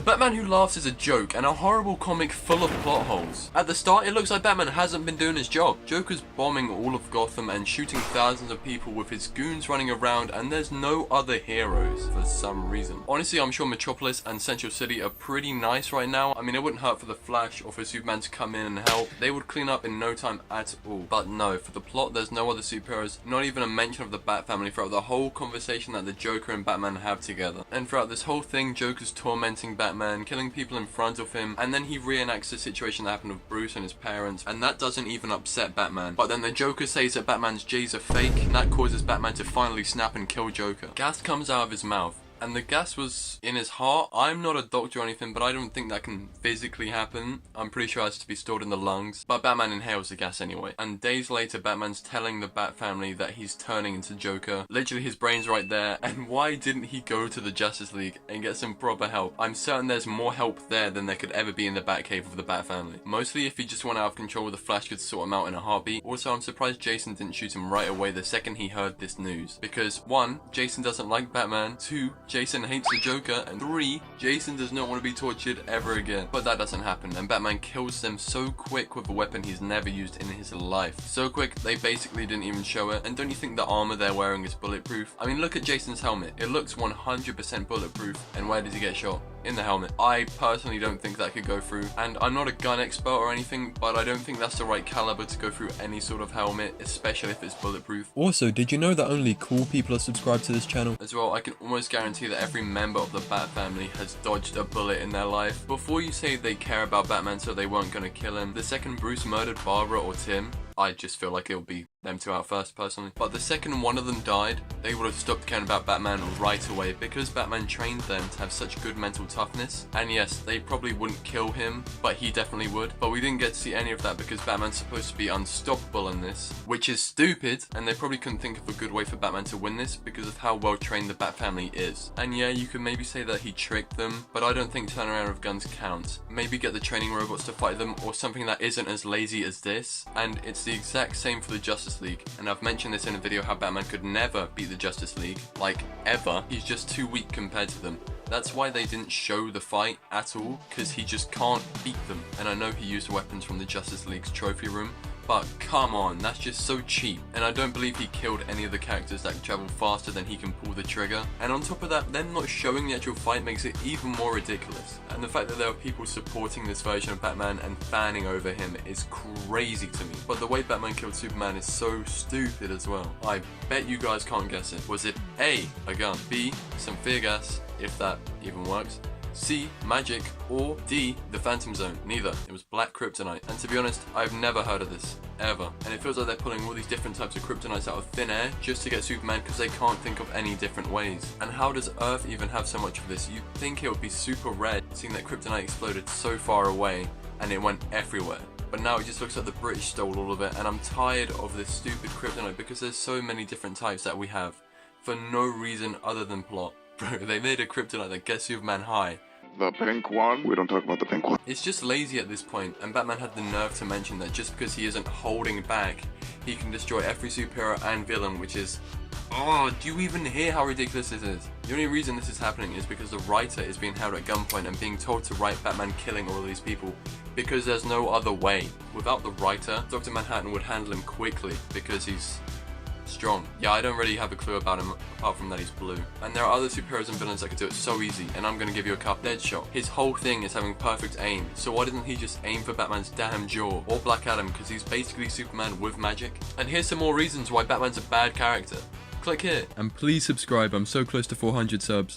Batman Who Laughs is a joke and a horrible comic full of plot holes. At the start, it looks like Batman hasn't been doing his job. Joker's bombing all of Gotham and shooting thousands of people with his goons running around, and there's no other heroes for some reason. Honestly, I'm sure Metropolis and Central City are pretty nice right now. I mean, it wouldn't hurt for the Flash or for Superman to come in and help. They would clean up in no time at all. But no, for the plot, there's no other superheroes, not even a mention of the Bat family throughout the whole conversation that the Joker and Batman have together. And throughout this whole thing, Joker's tormenting Batman, killing people in front of him, and then he reenacts the situation that happened with Bruce and his parents, and that doesn't even upset Batman. But then the Joker says that Batman's J's are fake, and that causes Batman to finally snap and kill Joker. Gas comes out of his mouth, and the gas was in his heart. I'm not a doctor or anything, but I don't think that can physically happen. I'm pretty sure it has to be stored in the lungs. But Batman inhales the gas anyway. And days later, Batman's telling the Bat family that he's turning into Joker. Literally, his brain's right there. And why didn't he go to the Justice League and get some proper help? I'm certain there's more help there than there could ever be in the Batcave of the Bat family. Mostly, if he just went out of control, the Flash could sort him out in a heartbeat. Also, I'm surprised Jason didn't shoot him right away the second he heard this news. Because 1, Jason doesn't like Batman. 2, Jason hates the Joker, and 3, Jason does not want to be tortured ever again. But that doesn't happen, and Batman kills them so quick with a weapon he's never used in his life. So quick, they basically didn't even show it. And don't you think the armor they're wearing is bulletproof? I mean, look at Jason's helmet. It looks 100% bulletproof. And where does he get shot? In the helmet. I personally don't think that could go through, and I'm not a gun expert or anything, but I don't think that's the right caliber to go through any sort of helmet, especially if it's bulletproof. Also, did you know that only cool people are subscribed to this channel? As well, I can almost guarantee that every member of the Bat family has dodged a bullet in their life. Before you say they care about Batman so they weren't gonna kill him, the second Bruce murdered Barbara or Tim, I just feel like it'll be them two out first personally. But the second one of them died, they would have stopped caring about Batman right away because Batman trained them to have such good mental toughness. And yes, they probably wouldn't kill him, but he definitely would. But we didn't get to see any of that because Batman's supposed to be unstoppable in this, which is stupid, and they probably couldn't think of a good way for Batman to win this because of how well trained the Bat family is. And yeah, you could maybe say that he tricked them, but I don't think turning around with guns count. Maybe get the training robots to fight them or something that isn't as lazy as this, and it's the exact same for the Justice League. And I've mentioned this in a video how Batman could never beat the Justice League, like ever. He's just too weak compared to them. That's why they didn't show the fight at all, because he just can't beat them. And I know he used weapons from the Justice League's trophy room, but come on, that's just so cheap. And I don't believe he killed any of the characters that travel faster than he can pull the trigger. And on top of that, them not showing the actual fight makes it even more ridiculous. And the fact that there are people supporting this version of Batman and fanning over him is crazy to me. But the way Batman killed Superman is so stupid as well. I bet you guys can't guess it. Was it A, a gun, B, some fear gas, if that even works, C, magic, or D, the Phantom Zone? Neither. It was black kryptonite. And to be honest, I've never heard of this, ever. And it feels like they're pulling all these different types of kryptonites out of thin air just to get Superman because they can't think of any different ways. And how does Earth even have so much of this? You'd think it would be super rare, seeing that kryptonite exploded so far away and it went everywhere. But now it just looks like the British stole all of it, and I'm tired of this stupid kryptonite because there's so many different types that we have for no reason other than plot. Bro, they made a kryptonite that gets Superman high. The pink one? We don't talk about the pink one. It's just lazy at this point, and Batman had the nerve to mention that just because he isn't holding back, he can destroy every superhero and villain, which is... Oh, do you even hear how ridiculous this is? The only reason this is happening is because the writer is being held at gunpoint and being told to write Batman killing all of these people, because there's no other way. Without the writer, Dr. Manhattan would handle him quickly because he's strong. Yeah, I don't really have a clue about him apart from that he's blue. And there are other superheroes and villains that could do it so easy, and I'm gonna give you a couple. Deadshot. His whole thing is having perfect aim, so why didn't he just aim for Batman's damn jaw? Or Black Adam, because he's basically Superman with magic. And here's some more reasons why Batman's a bad character. Click here. And please subscribe, I'm so close to 400 subs.